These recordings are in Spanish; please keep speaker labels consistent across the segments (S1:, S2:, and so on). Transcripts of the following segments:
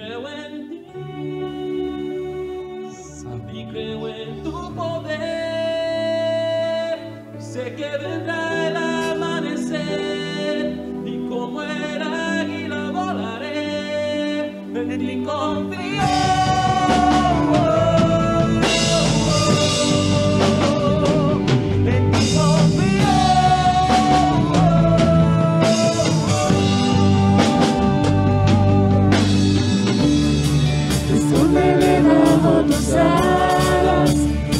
S1: Creo en ti y creo en tu poder. Sé que vendrá el amanecer y como el águila volaré. En ti confío. En ti confío.
S2: Escóndeme bajo tus alas,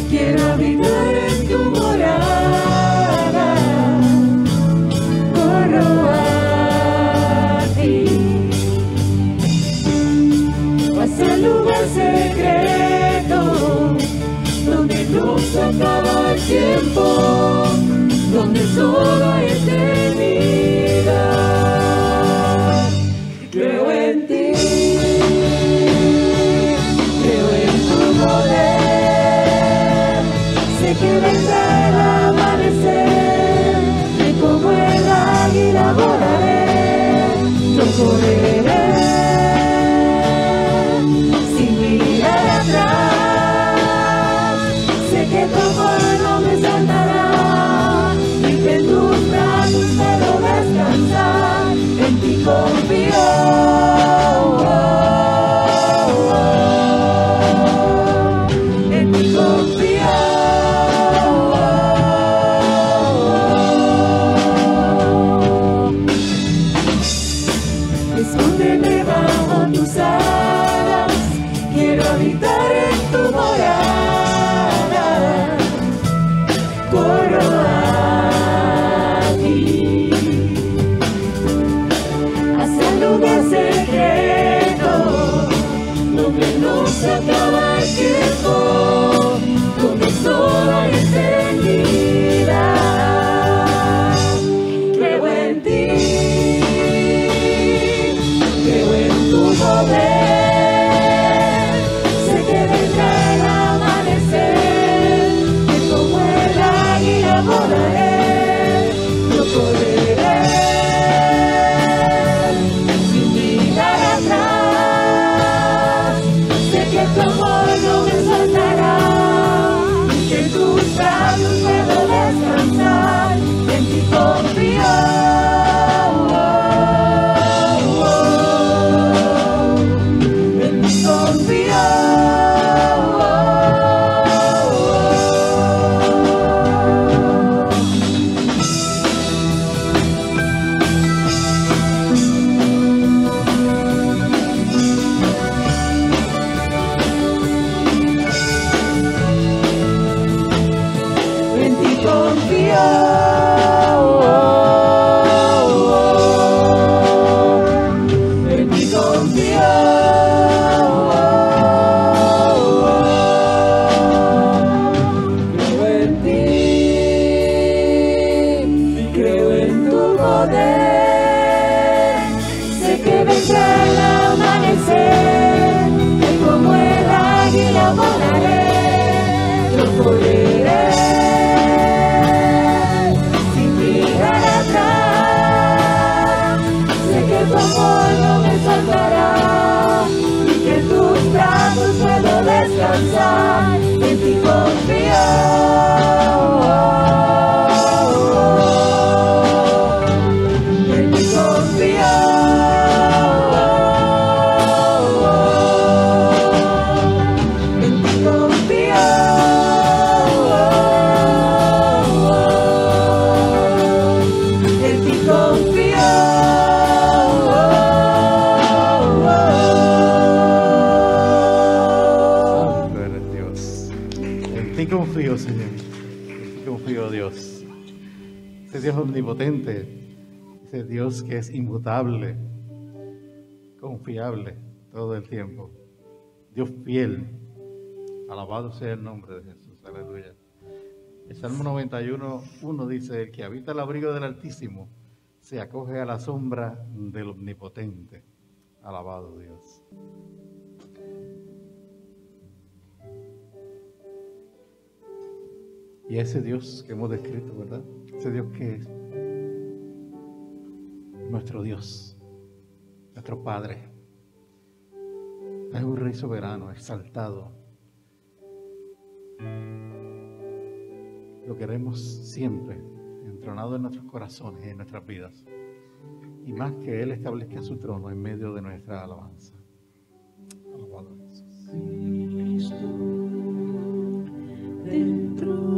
S2: quiero habitar en tu morada. Corro a ti, hacia el lugar secreto, donde no se acaba el tiempo, donde solo hay eternidad. Creo en ti. Sé que vendrá el amanecer y como el águila volaré, yo correré sin mirar atrás. Sé que tu amor no me soltará y que en tus brazos puedo descansar. En ti confío. En ti confío. Escóndeme bajo tus alas, quiero habitar en tu morada. Corro a ti, hacia el lugar secreto, donde no se acaba el tiempo, donde solo hay eternidad. Creo en ti. Creo en tu poder, sé que vendrá el amanecer, que como el águila volaré, yo correré sin mirar atrás. Sé que tu amor no me soltará y que en tus brazos puedo descansar. En ti confío. En ti confío. En ti confío. En ti confío. Creo en ti y creo en tu poder. Sé que vendrá el amanecer, que como el águila volaré, yo correré sin mirar atrás. Sé que tu amor no me soltará y que en tus brazos puedo descansar. En ti confío. En ti confío. En ti confío. En ti confío.
S3: Santo eres Dios. En ti confío, Señor. En ti confío, Dios. Ese Dios omnipotente, ese Dios que es inmutable, confiable todo el tiempo. Dios fiel. Alabado sea el nombre de Jesús. Aleluya. El Salmo 91:1 dice: el que habita el abrigo del Altísimo se acoge a la sombra del Omnipotente. Alabado Dios. Y ese Dios que hemos descrito, ¿verdad? Ese Dios que es nuestro Dios, nuestro Padre, Es un Rey soberano, exaltado. Lo queremos siempre entronado en nuestros corazones y en nuestras vidas. Y más que Él establezca su trono en medio de nuestra alabanza. Alabado Jesús.
S2: Cristo, te entronamos,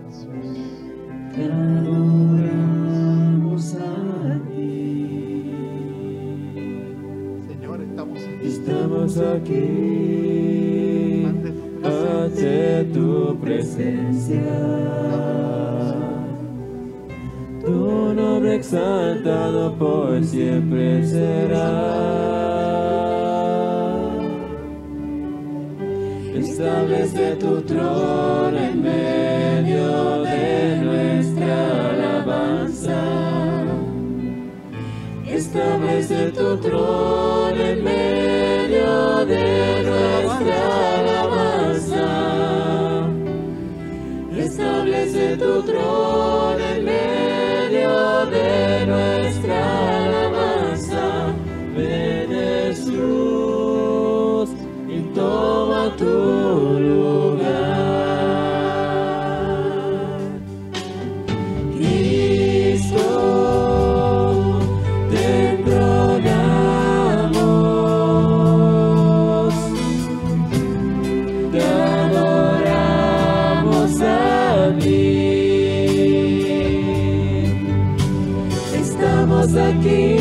S3: Jesús.
S2: te adoramos a ti.
S3: Señor, estamos aquí.
S2: Estamos aquí ante tu presencia. Tu nombre exaltado por siempre será. Establece tu trono en medio de nuestra alabanza. Establece tu trono en medio de nuestra alabanza. Establece tu trono en medio de nuestra alabanza. Ven Jesús y toma tu lugar. Cristo, te entronamos, te adoramos a ti. Estamos aquí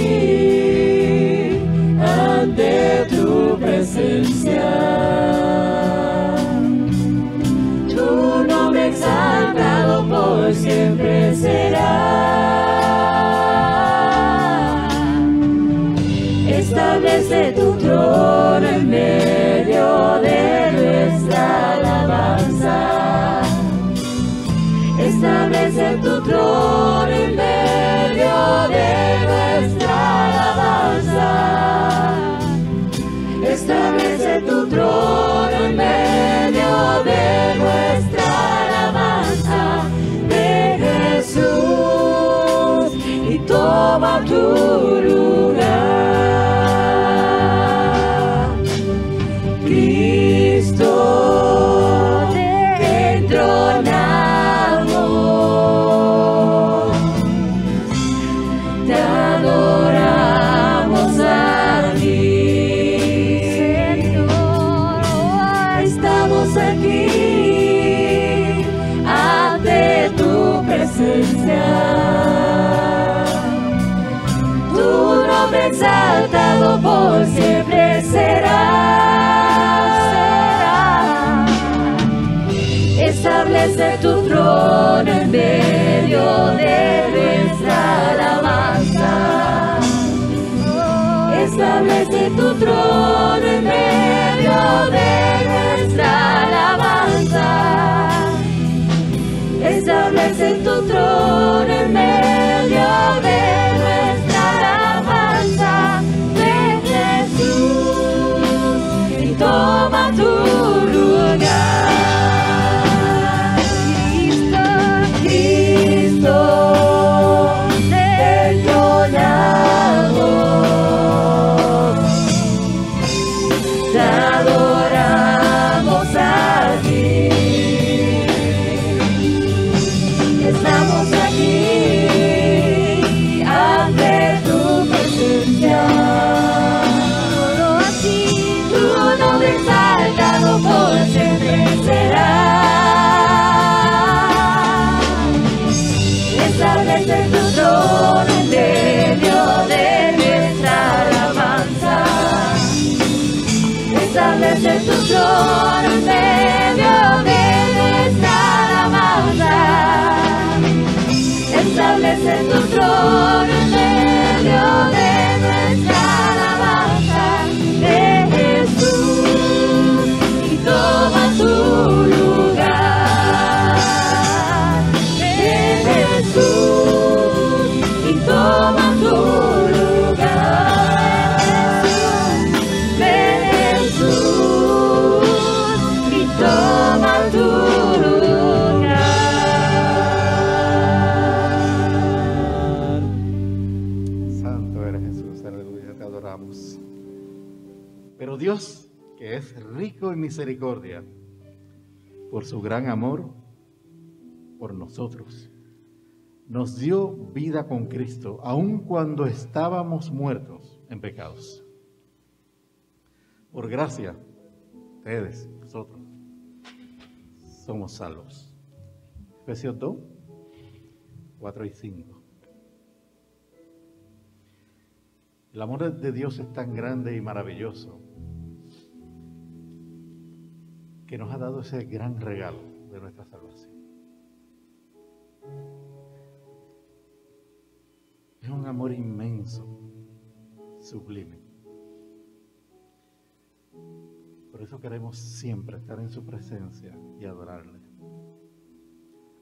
S2: ante tu presencia. Tu nombre exaltado por siempre será. Establece tu trono en medio de nuestra alabanza. Establece tu trono en medio de nuestra alabanza. Establece tu trono en medio de nuestra alabanza. Ven Jesús y toma tu lugar. Cristo, te entronamos, te adoramos a ti. Estamos aquí ante tu presencia. Tu nombre exaltado por siempre será. Establece tu trono en medio de nuestra alabanza. Establece tu trono en medio de nuestra alabanza. Establece tu trono en medio de nuestra alabanza. Ven Jesús y toma tu lugar. Cristo, Cristo, te
S3: Santo eres Jesús, aleluya, te adoramos. Pero Dios, que es rico en misericordia, por su gran amor por nosotros, nos dio vida con Cristo, aun cuando estábamos muertos en pecados. Por gracia, ustedes, nosotros, somos salvos. Efesios 2, 4 y 5. El amor de Dios es tan grande y maravilloso que nos ha dado ese gran regalo de nuestra salvación. Es un amor inmenso, sublime. Por eso queremos siempre estar en su presencia y adorarle,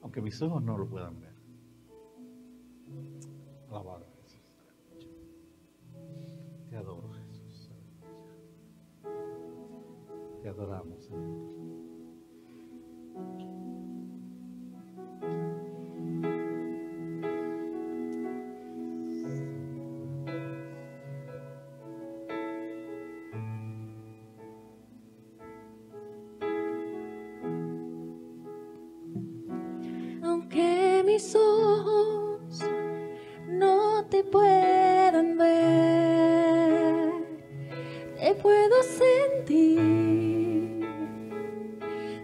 S3: aunque mis ojos no lo puedan ver. Alabado Jesús. Te adoro, Jesús. Te adoramos, Señor.
S2: Aunque mis ojos no te puedan ver, te puedo sentir.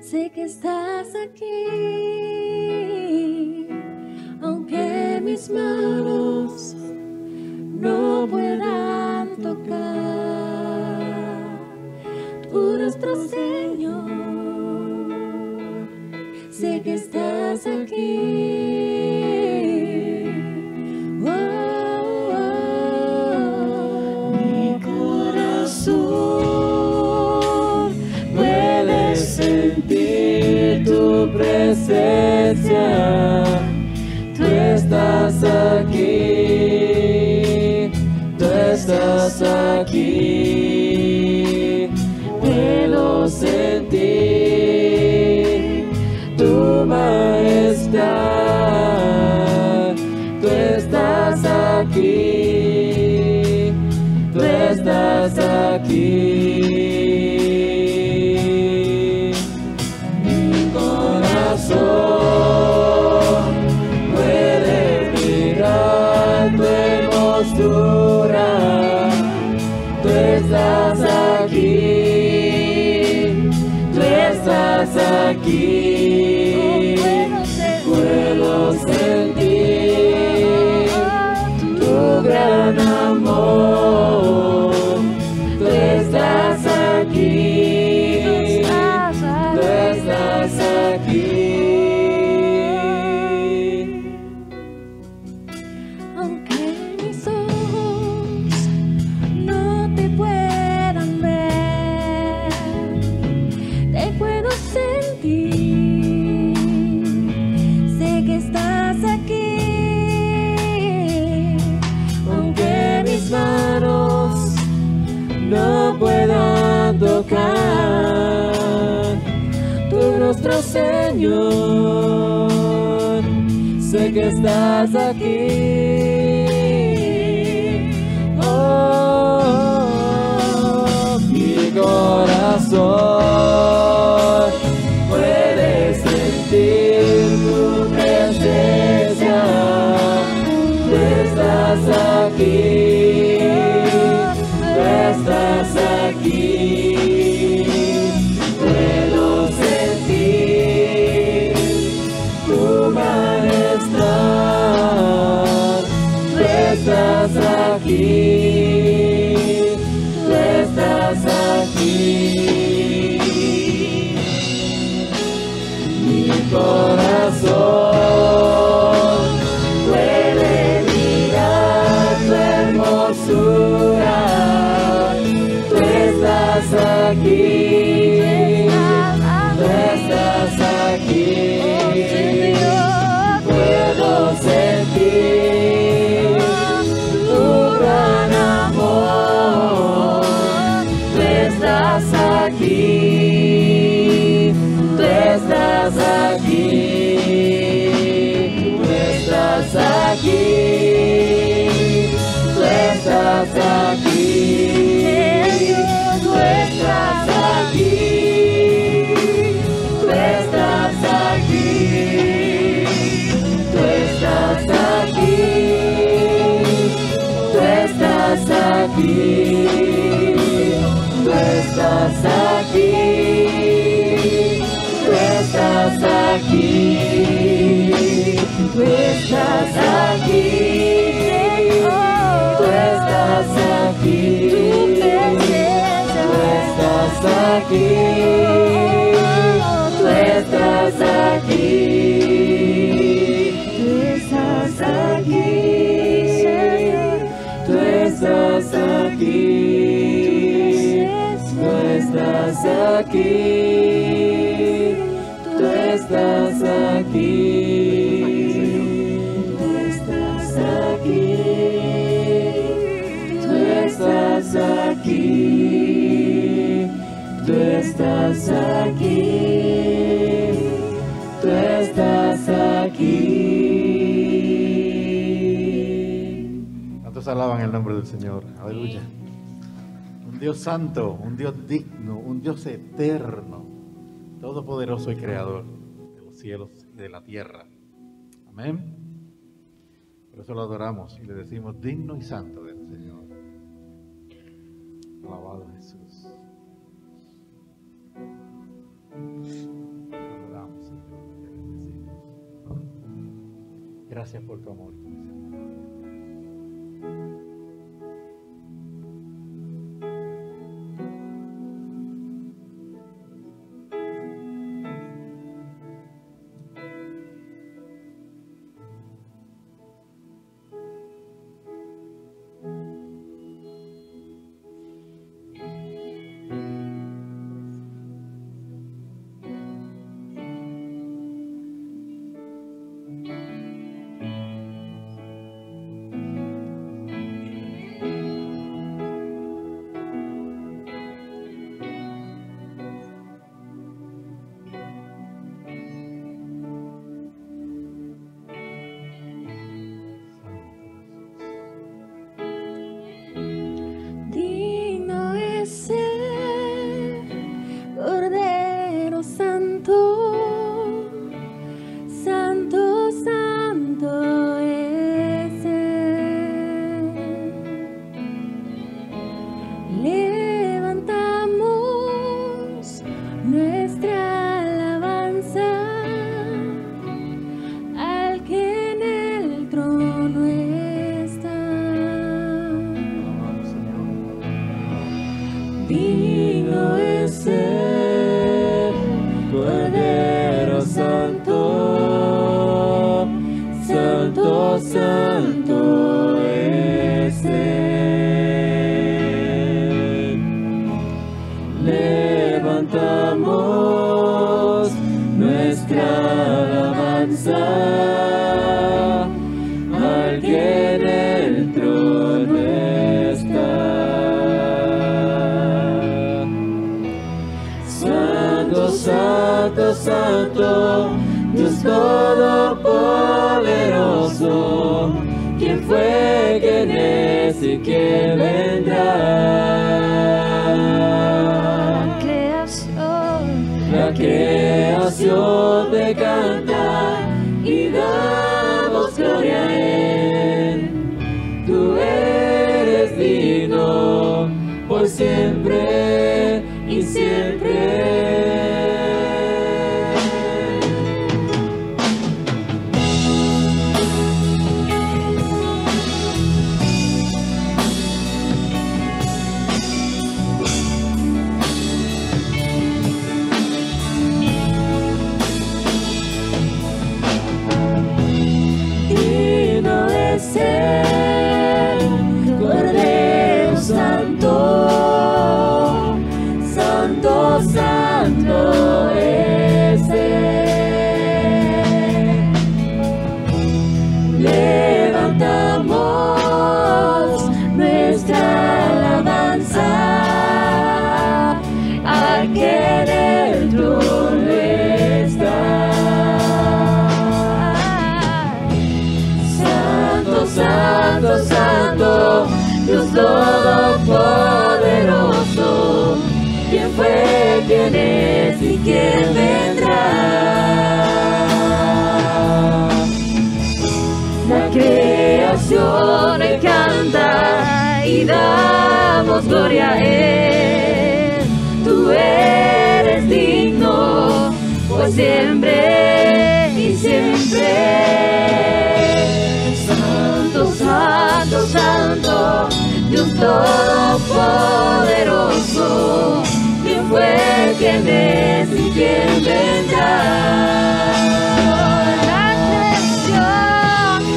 S2: Sé que estás aquí. Aunque mis manos no puedan tocar tu rostro, Señor, sé que estás aquí. Oh, oh, mi corazón puede sentir tu presencia. Tú estás aquí, tú estás aquí. Puedo sentir tu majestad. Tú estás aquí, tú estás aquí. Mi corazón puede mirar tu hermosura. Tú estás aquí, tú estás aquí. Puedo sentir tu gran amor. Tú estás aquí, tú estás aquí. Aunque mis ojos no te puedan ver, te puedo sentir. Sé que estás aquí. Aunque mis manos no puedan tocar tu rostro, Señor, sé que estás aquí. Oh, mi corazón puede sentir tu presencia. Tú estás aquí, tú estás aquí. Puedo sentir tu majestad. Tú estás aquí, tú estás aquí. Mi corazón puede mirar tu hermosura. Tú estás aquí, tú estás aquí. Puedo sentir tu gran amor. Tú estás aquí, tú estás aquí. Tú estás aquí, tú estás aquí, tú estás aquí, tú estás aquí, tú estás aquí, tú estás aquí, tú estás aquí, tú estás aquí, tú estás aquí, tú estás aquí, tú estás aquí, tú estás aquí, tú estás aquí, tú estás aquí, tú estás aquí, tú estás aquí, tú estás aquí, tú estás aquí, tú estás aquí, tú estás aquí.
S3: ¿Cuántos alaban el nombre del Señor? Aleluya. Un Dios santo, un Dios digno, un Dios eterno, todopoderoso y creador de los cielos y de la tierra. Amén. Por eso lo adoramos y le decimos digno y santo del Señor. Alabado Jesús. Te adoramos, Señor, te bendecimos. Gracias por tu amor y tu misericordia.
S2: Digno es el Cordero Santo, Santo, Santo es Él. Levantamos nuestra alabanza al que en el trono está.
S3: Alabado, Señor.
S2: Digno es el Cordero Santo, Santo, Santo es Él. Levantamos nuestra alabanza al que en el trono está. Santo, Santo, Santo, Dios Todopoderoso, quien fue, quien es y quien vendrá. La creación te canta y damos gloria a Él. Tú eres digno por siempre y siempre. Digno es el Cordero Santo, Santo, Santo damos gloria a Él. Tú eres digno por siempre y siempre. Santo, santo, santo, Dios todopoderoso. ¿Quién fue, quién es y quién vendrá?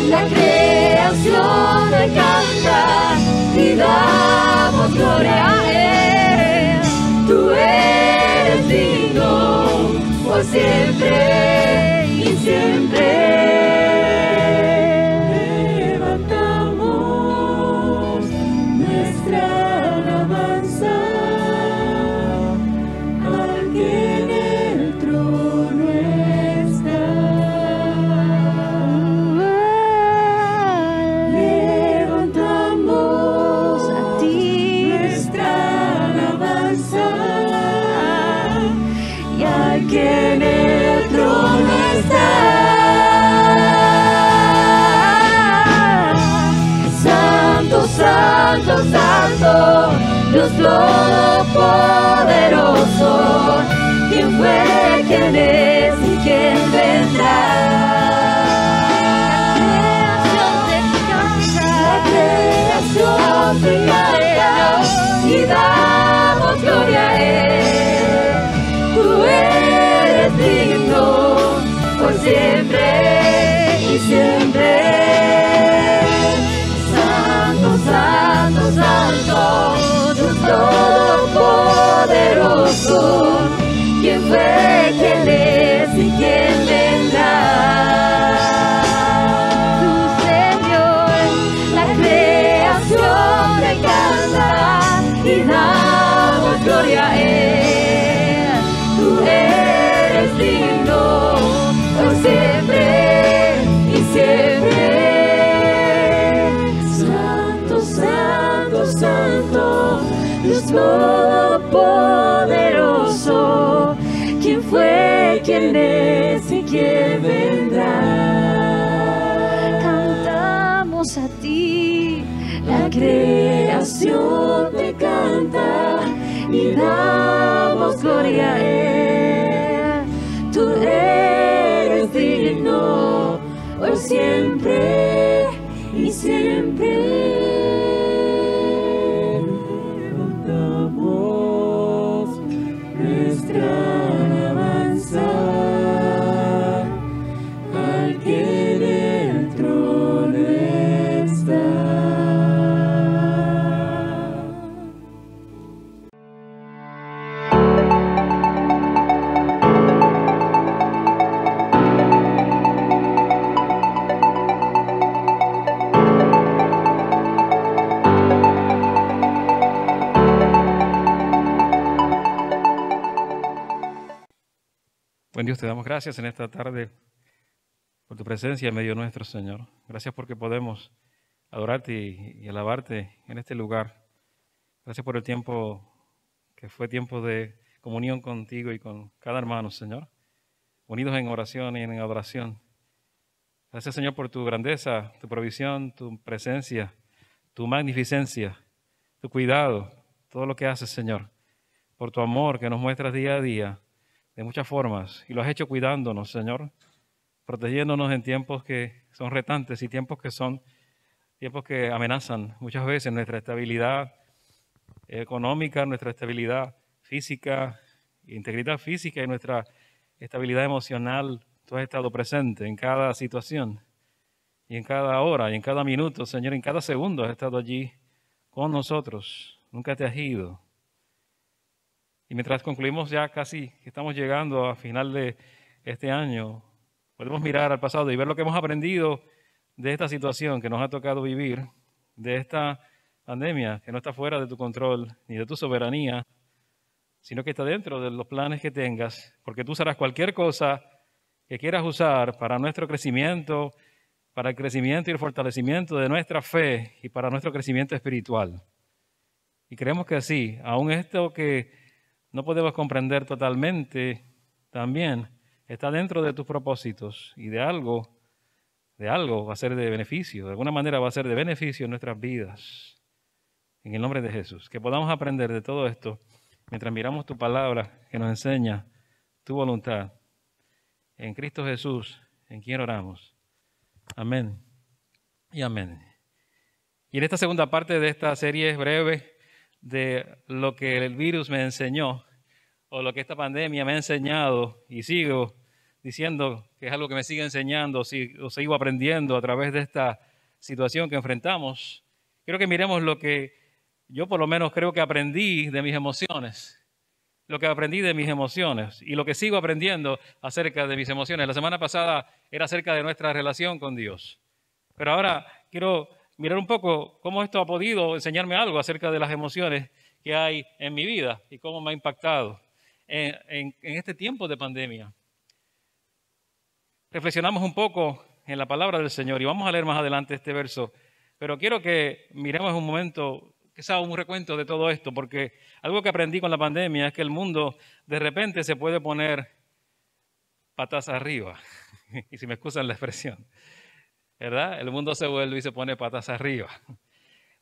S2: La creación le canta y damos gloria a Él. Tú eres digno por siempre y siempre. Levantamos nuestra alabanza al que en el trono está. Levantamos a ti nuestra alabanza y al que en el trono está. Santo, santo, santo, Dios todopoderoso. ¿Quién fue, quién es y quién vendrá? La creación te canta y damos gloria a Él. Tú eres digno por siempre y siempre. Santo, santo, santo, Dios todopoderoso. ¿Quién fue, quién es y quién vendrá? Tú, Señor, la creación te canta y damos gloria a Él. Tú eres digno por siempre y siempre. Santo, santo, santo, Dios todopoderoso. ¿Quién fue, quién es y quién vendrá? Cantamos a ti, la creación te canta y damos gloria a Él. Tú eres digno por siempre y siempre. Levantamos nuestra alabanza al que en el trono está.
S4: Buen Dios, te damos gracias en esta tarde por tu presencia en medio nuestro, Señor. Gracias porque podemos adorarte y alabarte en este lugar. Gracias por el tiempo que fue tiempo de comunión contigo y con cada hermano, Señor, unidos en oración y en adoración. Gracias, Señor, por tu grandeza, tu provisión, tu presencia, tu magnificencia, tu cuidado, todo lo que haces, Señor, por tu amor que nos muestras día a día, de muchas formas, y lo has hecho cuidándonos, Señor, protegiéndonos en tiempos que son retantes y tiempos que son tiempos que amenazan muchas veces nuestra estabilidad económica, nuestra estabilidad física, integridad física y nuestra estabilidad emocional. Tú has estado presente en cada situación y en cada hora y en cada minuto, Señor, en cada segundo has estado allí con nosotros. Nunca te has ido. Y mientras concluimos ya casi, estamos llegando a final de este año, podemos mirar al pasado y ver lo que hemos aprendido de esta situación que nos ha tocado vivir, de esta pandemia que no está fuera de tu control ni de tu soberanía, sino que está dentro de los planes que tengas, porque tú usarás cualquier cosa que quieras usar para nuestro crecimiento, para el crecimiento y el fortalecimiento de nuestra fe y para nuestro crecimiento espiritual. Y creemos que así, aun esto que no podemos comprender totalmente, también está dentro de tus propósitos y de algo va a ser de beneficio, de alguna manera va a ser de beneficio en nuestras vidas. en el nombre de Jesús. Que podamos aprender de todo esto mientras miramos tu palabra que nos enseña tu voluntad. En Cristo Jesús, en quien oramos. Amén y amén. Y en esta segunda parte de esta serie breve de lo que el virus me enseñó, o lo que esta pandemia me ha enseñado, y sigo diciendo que es algo que me sigue enseñando, o sigo aprendiendo a través de esta situación que enfrentamos, quiero que miremos lo que yo por lo menos creo que aprendí de mis emociones. Lo que aprendí de mis emociones y lo que sigo aprendiendo acerca de mis emociones. La semana pasada era acerca de nuestra relación con Dios. Pero ahora quiero mirar un poco cómo esto ha podido enseñarme algo acerca de las emociones que hay en mi vida y cómo me ha impactado en este tiempo de pandemia. Reflexionamos un poco en la palabra del Señor y vamos a leer más adelante este verso. Pero quiero que miremos un momento, quizá un recuento de todo esto, porque algo que aprendí con la pandemia es que el mundo de repente se puede poner patas arriba, y si me excusan la expresión, ¿verdad? El mundo se vuelve y se pone patas arriba.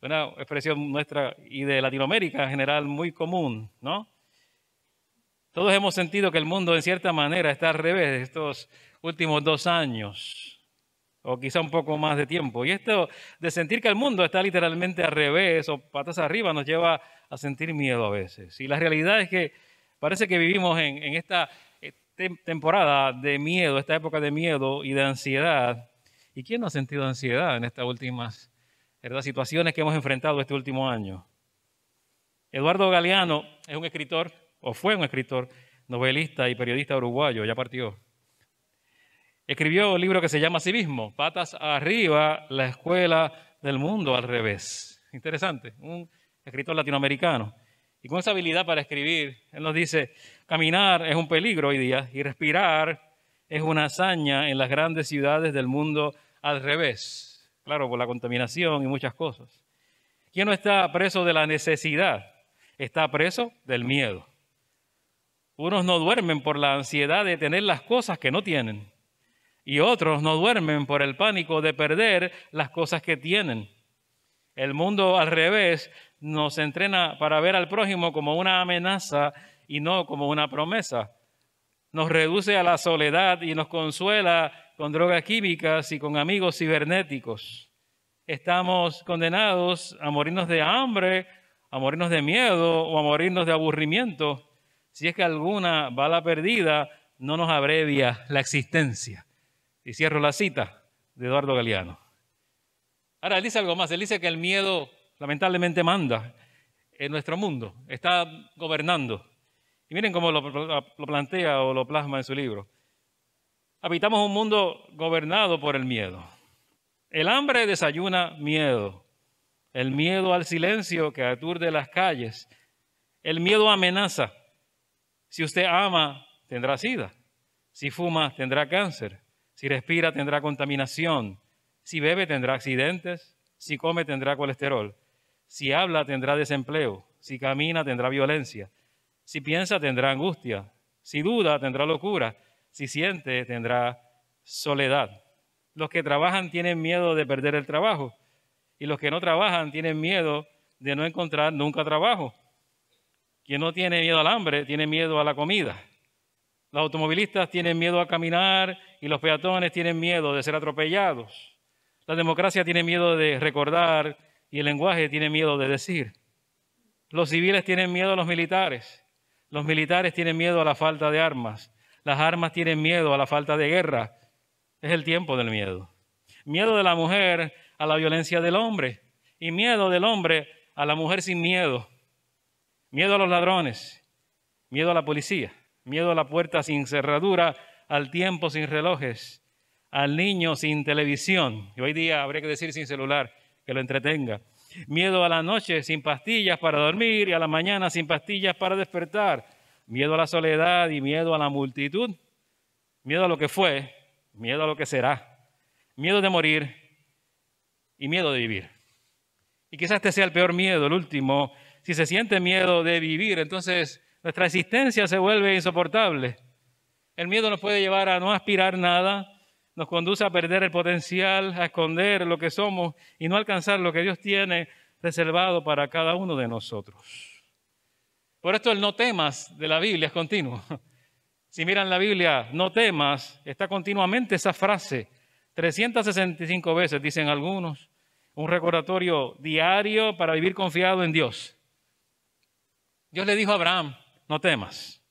S4: Una expresión nuestra y de Latinoamérica en general muy común, ¿no? Todos hemos sentido que el mundo en cierta manera está al revés estos últimos 2 años. O quizá un poco más de tiempo. Y esto de sentir que el mundo está literalmente al revés o patas arriba nos lleva a sentir miedo a veces. Y la realidad es que parece que vivimos en esta temporada de miedo, esta época de miedo y de ansiedad. ¿Y quién no ha sentido ansiedad en estas últimas situaciones que hemos enfrentado este último año? Eduardo Galeano es un escritor, o fue un escritor, novelista y periodista uruguayo, ya partió. Escribió un libro que se llama así mismo, Patas Arriba, la escuela del mundo al revés. Interesante, un escritor latinoamericano. Y con esa habilidad para escribir, él nos dice, caminar es un peligro hoy día y respirar es una hazaña en las grandes ciudades del mundo al revés. Claro, por la contaminación y muchas cosas. ¿Quién no está preso de la necesidad? Está preso del miedo. Unos no duermen por la ansiedad de tener las cosas que no tienen. Y otros no duermen por el pánico de perder las cosas que tienen. El mundo al revés nos entrena para ver al prójimo como una amenaza y no como una promesa. Nos reduce a la soledad y nos consuela con drogas químicas y con amigos cibernéticos. Estamos condenados a morirnos de hambre, a morirnos de miedo o a morirnos de aburrimiento. Si es que alguna bala perdida no nos abrevia la existencia. Y cierro la cita de Eduardo Galeano. Ahora, él dice algo más. Él dice que el miedo lamentablemente manda en nuestro mundo. Está gobernando. Y miren cómo lo plantea o lo plasma en su libro. Habitamos un mundo gobernado por el miedo. El hambre desayuna miedo. El miedo al silencio que aturde las calles. El miedo amenaza. Si usted ama, tendrá sida. Si fuma, tendrá cáncer. Si respira, tendrá contaminación. Si bebe, tendrá accidentes. Si come, tendrá colesterol. Si habla, tendrá desempleo. Si camina, tendrá violencia. Si piensa, tendrá angustia. Si duda, tendrá locura. Si siente, tendrá soledad. Los que trabajan tienen miedo de perder el trabajo. Y los que no trabajan tienen miedo de no encontrar nunca trabajo. Quien no tiene miedo al hambre, tiene miedo a la comida. Los automovilistas tienen miedo a caminar y los peatones tienen miedo de ser atropellados. La democracia tiene miedo de recordar y el lenguaje tiene miedo de decir. Los civiles tienen miedo a los militares. Los militares tienen miedo a la falta de armas. Las armas tienen miedo a la falta de guerra. Es el tiempo del miedo. Miedo de la mujer a la violencia del hombre y miedo del hombre a la mujer sin miedo. Miedo a los ladrones, miedo a la policía. Miedo a la puerta sin cerradura, al tiempo sin relojes, al niño sin televisión. Y hoy día habría que decir sin celular, que lo entretenga. Miedo a la noche sin pastillas para dormir y a la mañana sin pastillas para despertar. Miedo a la soledad y miedo a la multitud. Miedo a lo que fue, miedo a lo que será. Miedo de morir y miedo de vivir. Y quizás este sea el peor miedo, el último. Si se siente miedo de vivir, entonces nuestra existencia se vuelve insoportable. El miedo nos puede llevar a no aspirar nada, nos conduce a perder el potencial, a esconder lo que somos y no alcanzar lo que Dios tiene reservado para cada uno de nosotros. Por esto el no temas de la Biblia es continuo. Si miran la Biblia, no temas, está continuamente esa frase, 365 veces, dicen algunos, un recordatorio diario para vivir confiado en Dios. Dios le dijo a Abraham, no temas.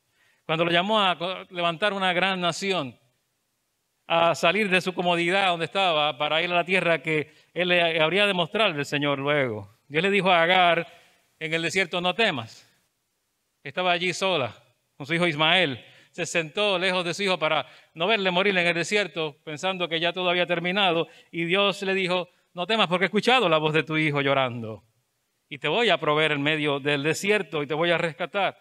S4: Cuando lo llamó a levantar una gran nación, a salir de su comodidad donde estaba para ir a la tierra que él le habría de mostrarle al Señor luego. Dios le dijo a Agar en el desierto, no temas. Estaba allí sola con su hijo Ismael. Se sentó lejos de su hijo para no verle morir en el desierto, pensando que ya todo había terminado. Y Dios le dijo, no temas porque he escuchado la voz de tu hijo llorando. Y te voy a proveer en medio del desierto y te voy a rescatar.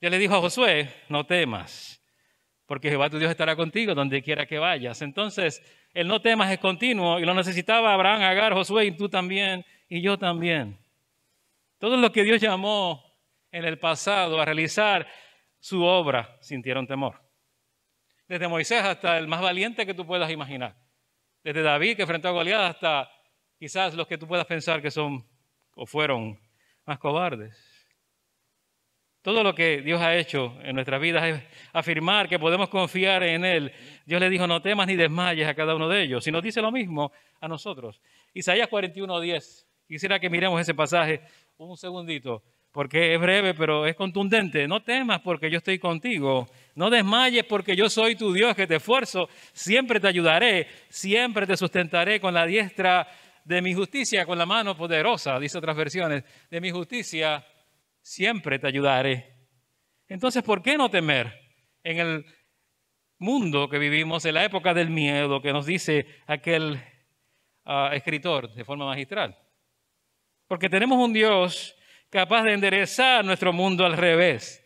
S4: Dios le dijo a Josué, no temas, porque Jehová tu Dios estará contigo donde quiera que vayas. Entonces, el no temas es continuo y lo necesitaba Abraham, Agar, Josué y tú también y yo también. Todos los que Dios llamó en el pasado a realizar su obra sintieron temor. Desde Moisés hasta el más valiente que tú puedas imaginar. Desde David que enfrentó a Goliat hasta quizás los que tú puedas pensar que son o fueron más cobardes. Todo lo que Dios ha hecho en nuestras vidas es afirmar que podemos confiar en Él. Dios le dijo, no temas ni desmayes a cada uno de ellos. Y nos dice lo mismo a nosotros. Isaías 41:10. Quisiera que miremos ese pasaje un segundito, porque es breve, pero es contundente. No temas porque yo estoy contigo. No desmayes porque yo soy tu Dios que te esfuerzo. Siempre te ayudaré, siempre te sustentaré con la diestra de mi justicia, con la mano poderosa, dice otras versiones, de mi justicia. Siempre te ayudaré. Entonces, ¿por qué no temer en el mundo que vivimos, en la época del miedo que nos dice aquel escritor de forma magistral? Porque tenemos un Dios capaz de enderezar nuestro mundo al revés.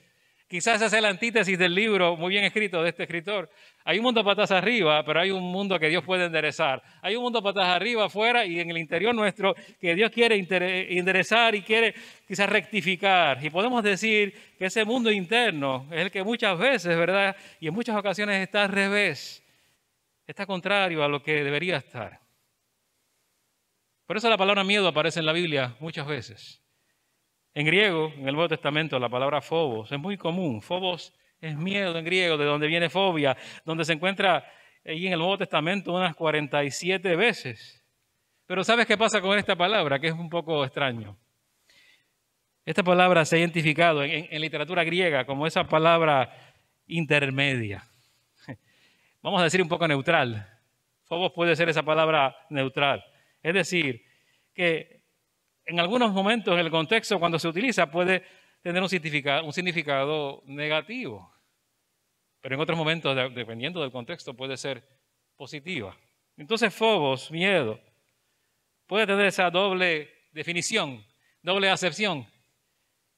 S4: Quizás esa es la antítesis del libro muy bien escrito de este escritor. Hay un mundo patas arriba, pero hay un mundo que Dios puede enderezar. Hay un mundo patas arriba, afuera y en el interior nuestro que Dios quiere enderezar y quiere quizás rectificar. Y podemos decir que ese mundo interno es el que muchas veces, ¿verdad? Y en muchas ocasiones está al revés. Está contrario a lo que debería estar. Por eso la palabra miedo aparece en la Biblia muchas veces. En griego, en el Nuevo Testamento, la palabra phobos es muy común. Phobos es miedo en griego, de donde viene fobia, donde se encuentra ahí en el Nuevo Testamento unas 47 veces. Pero ¿sabes qué pasa con esta palabra? Que es un poco extraño. Esta palabra se ha identificado en literatura griega como esa palabra intermedia. Vamos a decir un poco neutral. Phobos puede ser esa palabra neutral. Es decir, que en algunos momentos, en el contexto, cuando se utiliza, puede tener un significado negativo. Pero en otros momentos, dependiendo del contexto, puede ser positiva. Entonces, phobos, miedo, puede tener esa doble definición, doble acepción,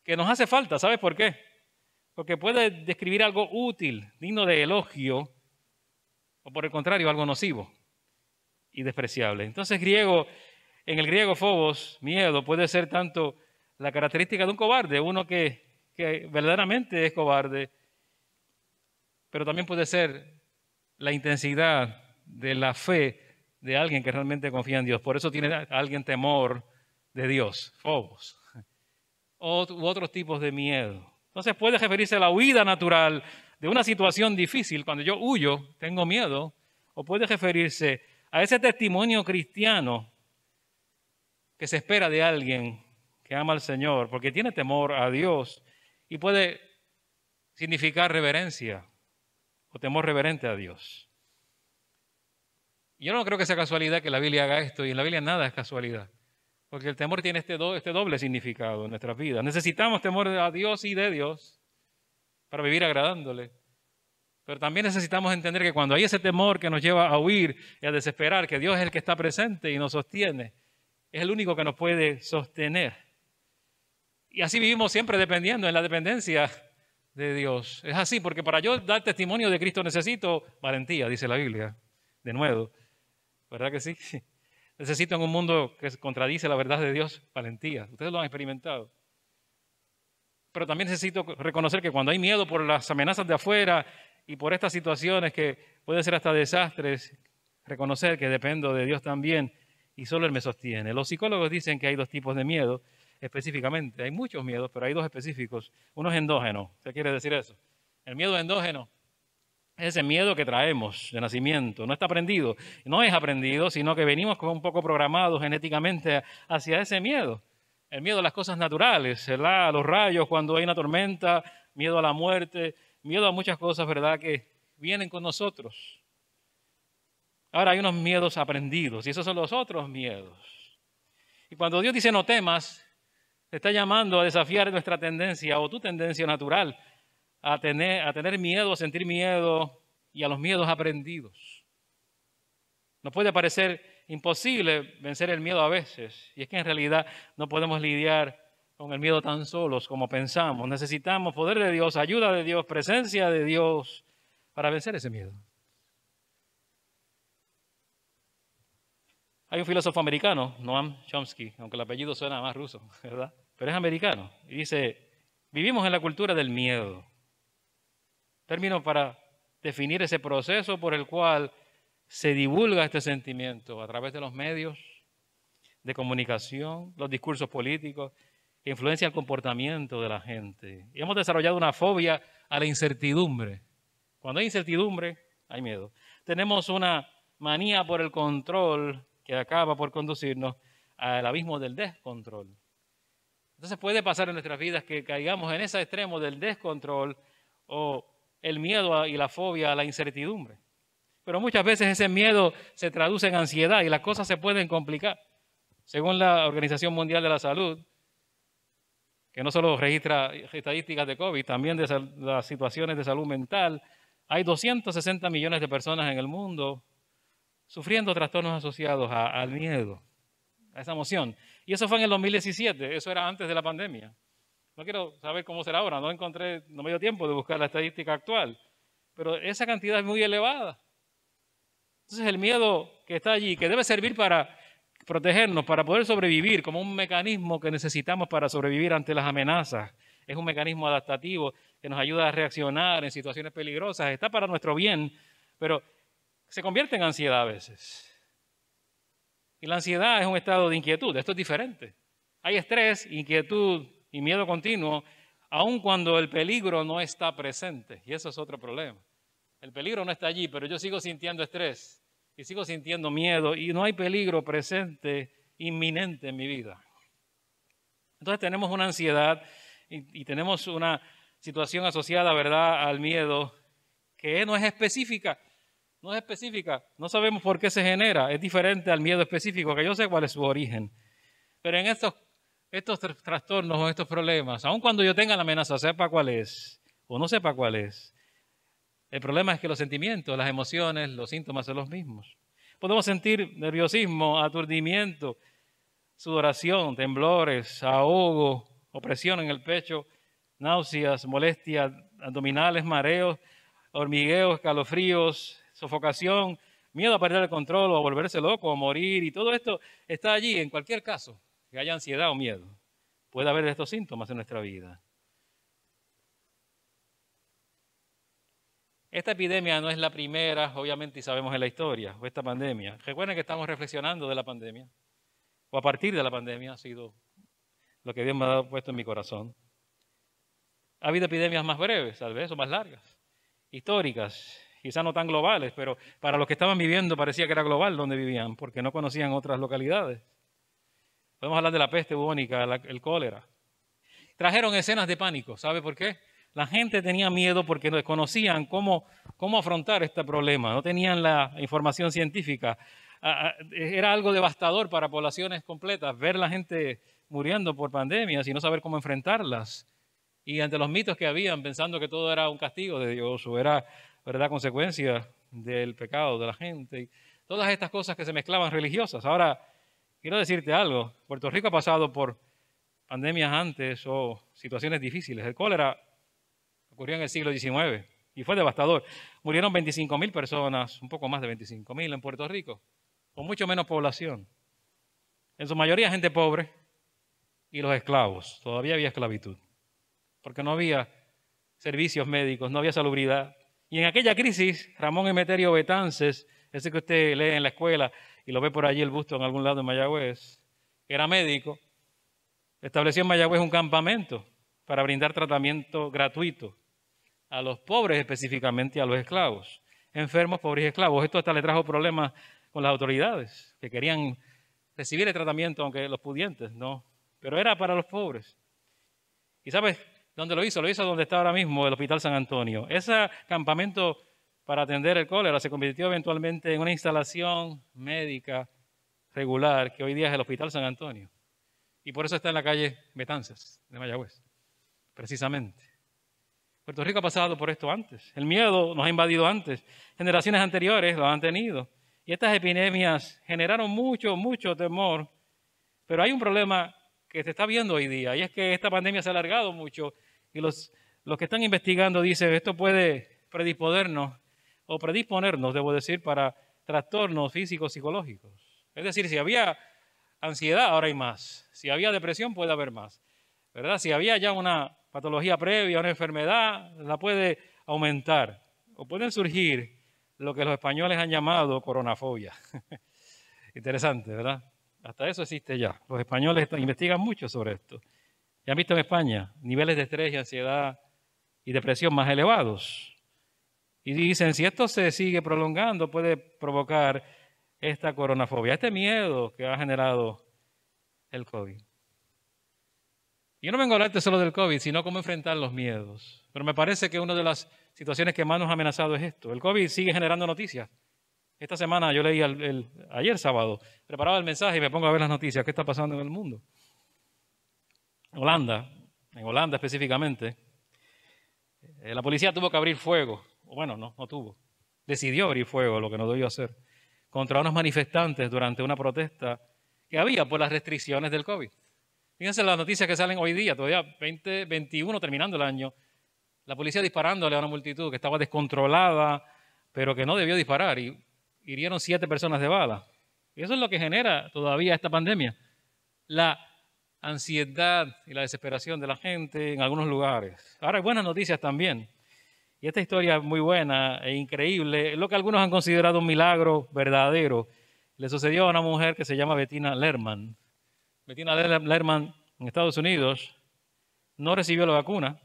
S4: que nos hace falta. ¿Sabes por qué? Porque puede describir algo útil, digno de elogio, o por el contrario, algo nocivo y despreciable. Entonces, en el griego phobos, miedo, puede ser tanto la característica de un cobarde, uno que verdaderamente es cobarde, pero también puede ser la intensidad de la fe de alguien que realmente confía en Dios. Por eso tiene alguien temor de Dios, phobos, u otros tipos de miedo. Entonces puede referirse a la huida natural de una situación difícil. Cuando yo huyo, tengo miedo. O puede referirse a ese testimonio cristiano que se espera de alguien que ama al Señor, porque tiene temor a Dios, y puede significar reverencia o temor reverente a Dios. Yo no creo que sea casualidad que la Biblia haga esto, y en la Biblia nada es casualidad, porque el temor tiene este doble significado en nuestras vidas. Necesitamos temor a Dios y de Dios para vivir agradándole, pero también necesitamos entender que cuando hay ese temor que nos lleva a huir y a desesperar, que Dios es el que está presente y nos sostiene, es el único que nos puede sostener. Y así vivimos siempre dependiendo, en la dependencia de Dios. Es así, porque para yo dar testimonio de Cristo necesito valentía, dice la Biblia, de nuevo. ¿Verdad que sí? Necesito en un mundo que contradice la verdad de Dios, valentía. Ustedes lo han experimentado. Pero también necesito reconocer que cuando hay miedo por las amenazas de afuera y por estas situaciones que pueden ser hasta desastres, reconocer que dependo de Dios también y solo Él me sostiene. Los psicólogos dicen que hay dos tipos de miedo específicamente. Hay muchos miedos, pero hay dos específicos. Uno es endógeno. ¿Qué quiere decir eso? El miedo endógeno es ese miedo que traemos de nacimiento. No está aprendido. No es aprendido, sino que venimos como un poco programados genéticamente hacia ese miedo. El miedo a las cosas naturales, ¿verdad? A los rayos cuando hay una tormenta, miedo a la muerte, miedo a muchas cosas, ¿verdad?, que vienen con nosotros. Ahora hay unos miedos aprendidos y esos son los otros miedos. Y cuando Dios dice no temas, te está llamando a desafiar nuestra tendencia o tu tendencia natural a tener miedo, a sentir miedo y a los miedos aprendidos. Nos puede parecer imposible vencer el miedo a veces, y es que en realidad no podemos lidiar con el miedo tan solos como pensamos. Necesitamos poder de Dios, ayuda de Dios, presencia de Dios para vencer ese miedo. Hay un filósofo americano, Noam Chomsky, aunque el apellido suena más ruso, ¿verdad? Pero es americano, y dice, vivimos en la cultura del miedo. Término para definir ese proceso por el cual se divulga este sentimiento a través de los medios de comunicación, los discursos políticos, que influencia el comportamiento de la gente. Y hemos desarrollado una fobia a la incertidumbre. Cuando hay incertidumbre, hay miedo. Tenemos una manía por el control que acaba por conducirnos al abismo del descontrol. Entonces puede pasar en nuestras vidas que caigamos en ese extremo del descontrol o el miedo y la fobia a la incertidumbre. Pero muchas veces ese miedo se traduce en ansiedad y las cosas se pueden complicar. Según la Organización Mundial de la Salud, que no solo registra estadísticas de COVID, también de las situaciones de salud mental, hay 260 millones de personas en el mundo sufriendo trastornos asociados al miedo, a esa emoción. Y eso fue en el 2017, eso era antes de la pandemia. No quiero saber cómo será ahora, no me dio tiempo de buscar la estadística actual, pero esa cantidad es muy elevada. Entonces el miedo que está allí, que debe servir para protegernos, para poder sobrevivir, como un mecanismo que necesitamos para sobrevivir ante las amenazas, es un mecanismo adaptativo que nos ayuda a reaccionar en situaciones peligrosas, está para nuestro bien, pero se convierte en ansiedad a veces. Y la ansiedad es un estado de inquietud, esto es diferente. Hay estrés, inquietud y miedo continuo, aun cuando el peligro no está presente, y eso es otro problema. El peligro no está allí, pero yo sigo sintiendo estrés y sigo sintiendo miedo y no hay peligro presente, inminente en mi vida. Entonces tenemos una ansiedad y tenemos una situación asociada, ¿verdad?, al miedo que no es específica. No es específica, no sabemos por qué se genera, es diferente al miedo específico, que yo sé cuál es su origen. Pero en estos trastornos o estos problemas, aun cuando yo tenga la amenaza, sepa cuál es o no sepa cuál es, el problema es que los sentimientos, las emociones, los síntomas son los mismos. Podemos sentir nerviosismo, aturdimiento, sudoración, temblores, ahogo, opresión en el pecho, náuseas, molestias abdominales, mareos, hormigueos, escalofríos, sofocación, miedo a perder el control o a volverse loco o a morir. Y todo esto está allí en cualquier caso, que haya ansiedad o miedo. Puede haber estos síntomas en nuestra vida. Esta epidemia no es la primera, obviamente, y sabemos en la historia, o esta pandemia. Recuerden que estamos reflexionando de la pandemia, o a partir de la pandemia ha sido lo que Dios me ha puesto en mi corazón. Ha habido epidemias más breves, tal vez, o más largas, históricas, quizás no tan globales, pero para los que estaban viviendo parecía que era global donde vivían, porque no conocían otras localidades. Podemos hablar de la peste bubónica, el cólera. Trajeron escenas de pánico, ¿sabe por qué? La gente tenía miedo porque no desconocían cómo afrontar este problema, no tenían la información científica. Era algo devastador para poblaciones completas, ver la gente muriendo por pandemias y no saber cómo enfrentarlas. Y ante los mitos que habían, pensando que todo era un castigo de Dios o era, ¿verdad?, consecuencia del pecado de la gente. Y todas estas cosas que se mezclaban religiosas. Ahora, quiero decirte algo. Puerto Rico ha pasado por pandemias antes o situaciones difíciles. El cólera ocurrió en el siglo XIX y fue devastador. Murieron 25.000 personas, un poco más de 25.000 en Puerto Rico, con mucho menos población. En su mayoría gente pobre y los esclavos. Todavía había esclavitud, porque no había servicios médicos, no había salubridad. Y en aquella crisis, Ramón Emeterio Betances, ese que usted lee en la escuela, y lo ve por allí el busto en algún lado en Mayagüez, que era médico, estableció en Mayagüez un campamento para brindar tratamiento gratuito a los pobres, específicamente a los esclavos, enfermos, pobres y esclavos. Esto hasta le trajo problemas con las autoridades, que querían recibir el tratamiento, aunque los pudientes no, pero era para los pobres. ¿Y sabes dónde lo hizo? Lo hizo donde está ahora mismo el Hospital San Antonio. Ese campamento para atender el cólera se convirtió eventualmente en una instalación médica regular que hoy día es el Hospital San Antonio. Y por eso está en la calle Betanzas de Mayagüez, precisamente. Puerto Rico ha pasado por esto antes. El miedo nos ha invadido antes. Generaciones anteriores lo han tenido. Y estas epidemias generaron mucho, mucho temor. Pero hay un problema que se está viendo hoy día, y es que esta pandemia se ha alargado mucho. Y los que están investigando dicen que esto puede predisponernos, debo decir, para trastornos físicos, psicológicos. Es decir, si había ansiedad, ahora hay más. Si había depresión, puede haber más, ¿verdad? Si había ya una patología previa, una enfermedad, la puede aumentar. O pueden surgir lo que los españoles han llamado coronafobia. Interesante, ¿verdad? Hasta eso existe ya. Los españoles investigan mucho sobre esto. Ya han visto en España niveles de estrés y ansiedad y depresión más elevados. Y dicen, si esto se sigue prolongando, puede provocar esta coronafobia, este miedo que ha generado el COVID. Yo no vengo a hablarte solo del COVID, sino cómo enfrentar los miedos. Pero me parece que una de las situaciones que más nos ha amenazado es esto. El COVID sigue generando noticias. Esta semana yo leí ayer sábado, preparaba el mensaje y me pongo a ver las noticias. ¿Qué está pasando en el mundo? En Holanda específicamente, la policía tuvo que abrir fuego. Bueno, no tuvo. Decidió abrir fuego, lo que no debió hacer, contra unos manifestantes durante una protesta que había por las restricciones del COVID. Fíjense las noticias que salen hoy día, todavía 2021, terminando el año, la policía disparándole a una multitud que estaba descontrolada, pero que no debió disparar, y hirieron 7 personas de bala. Y eso es lo que genera todavía esta pandemia, la ansiedad y la desesperación de la gente en algunos lugares. Ahora hay buenas noticias también, y esta historia es muy buena e increíble, es lo que algunos han considerado un milagro verdadero. Le sucedió a una mujer que se llama Bettina Lerman. Bettina Lerman en Estados Unidos no recibió la vacuna,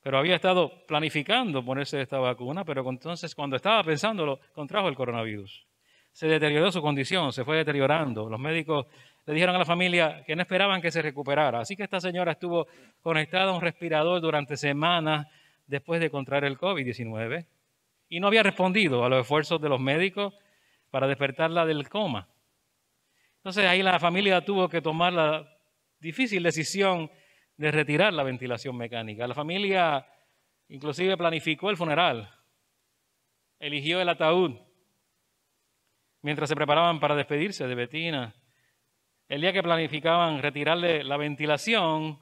S4: pero había estado planificando ponerse esta vacuna, pero entonces cuando estaba pensándolo, contrajo el coronavirus. Se deterioró su condición, se fue deteriorando. Los médicos le dijeron a la familia que no esperaban que se recuperara. Así que esta señora estuvo conectada a un respirador durante semanas después de contraer el COVID-19 y no había respondido a los esfuerzos de los médicos para despertarla del coma. Entonces ahí la familia tuvo que tomar la difícil decisión de retirar la ventilación mecánica. La familia inclusive planificó el funeral, eligió el ataúd mientras se preparaban para despedirse de Bettina. El día que planificaban retirarle la ventilación,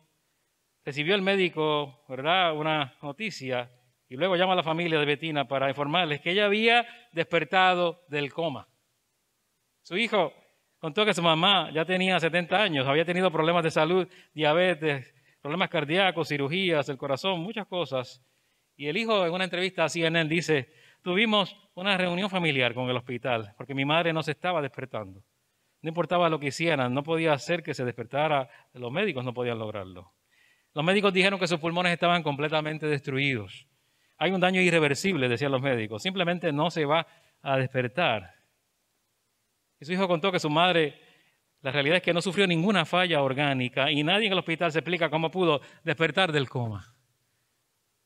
S4: recibió el médico, ¿verdad?, una noticia, y luego llama a la familia de Bettina para informarles que ella había despertado del coma. Su hijo contó que su mamá ya tenía 70 años, había tenido problemas de salud, diabetes, problemas cardíacos, cirugías, el corazón, muchas cosas. Y el hijo en una entrevista a CNN dice, tuvimos una reunión familiar con el hospital porque mi madre no se estaba despertando. No importaba lo que hicieran, no podía hacer que se despertara, los médicos no podían lograrlo. Los médicos dijeron que sus pulmones estaban completamente destruidos. Hay un daño irreversible, decían los médicos, simplemente no se va a despertar. Y su hijo contó que su madre, la realidad es que no sufrió ninguna falla orgánica y nadie en el hospital se explica cómo pudo despertar del coma.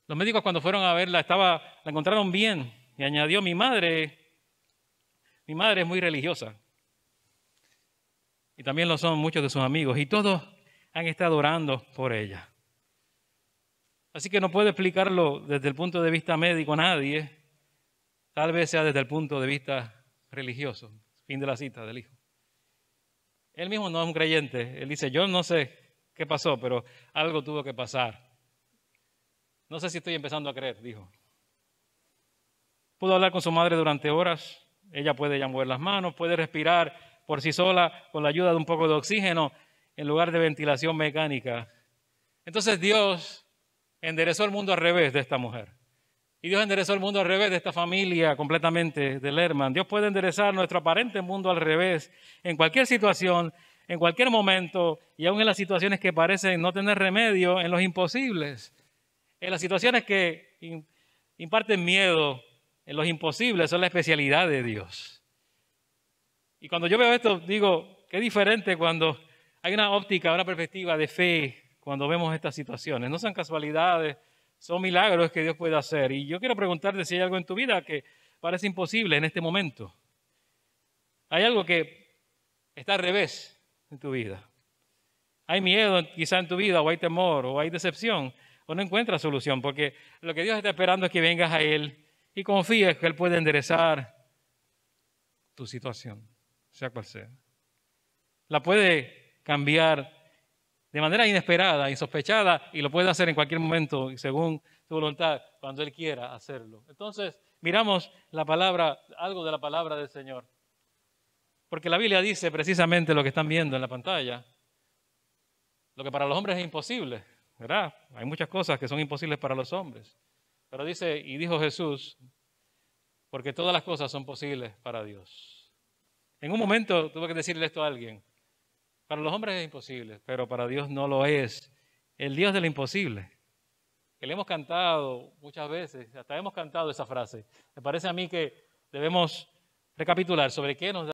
S4: Los médicos cuando fueron a verla la encontraron bien y añadió, mi madre es muy religiosa y también lo son muchos de sus amigos y todos han estado orando por ella. Así que no puedo explicarlo desde el punto de vista médico a nadie, tal vez sea desde el punto de vista religioso. Fin de la cita del hijo. Él mismo no es un creyente. Él dice, yo no sé qué pasó, pero algo tuvo que pasar. No sé si estoy empezando a creer, dijo. Pudo hablar con su madre durante horas. Ella puede ya mover las manos, puede respirar por sí sola con la ayuda de un poco de oxígeno en lugar de ventilación mecánica. Entonces Dios enderezó el mundo al revés de esta mujer. Y Dios enderezó el mundo al revés de esta familia completamente de Lerman. Dios puede enderezar nuestro aparente mundo al revés en cualquier situación, en cualquier momento, y aún en las situaciones que parecen no tener remedio, en los imposibles. En las situaciones que imparten miedo, en los imposibles, son la especialidad de Dios. Y cuando yo veo esto, digo, qué diferente cuando hay una óptica, una perspectiva de fe, cuando vemos estas situaciones. No son casualidades, son milagros que Dios puede hacer. Y yo quiero preguntarte si hay algo en tu vida que parece imposible en este momento. Hay algo que está al revés en tu vida. Hay miedo quizá en tu vida, o hay temor, o hay decepción, o no encuentras solución, porque lo que Dios está esperando es que vengas a Él y confíes que Él puede enderezar tu situación, sea cual sea. La puede cambiar de manera inesperada, insospechada, y lo puede hacer en cualquier momento y según su voluntad, cuando Él quiera hacerlo. Entonces, miramos la palabra, algo de la palabra del Señor. Porque la Biblia dice precisamente lo que están viendo en la pantalla. Lo que para los hombres es imposible, ¿verdad? Hay muchas cosas que son imposibles para los hombres. Pero dice, y dijo Jesús, porque todas las cosas son posibles para Dios. En un momento tuve que decirle esto a alguien. Para los hombres es imposible, pero para Dios no lo es. El Dios de lo imposible. Que le hemos cantado muchas veces, hasta hemos cantado esa frase. Me parece a mí que debemos recapitular sobre qué nos da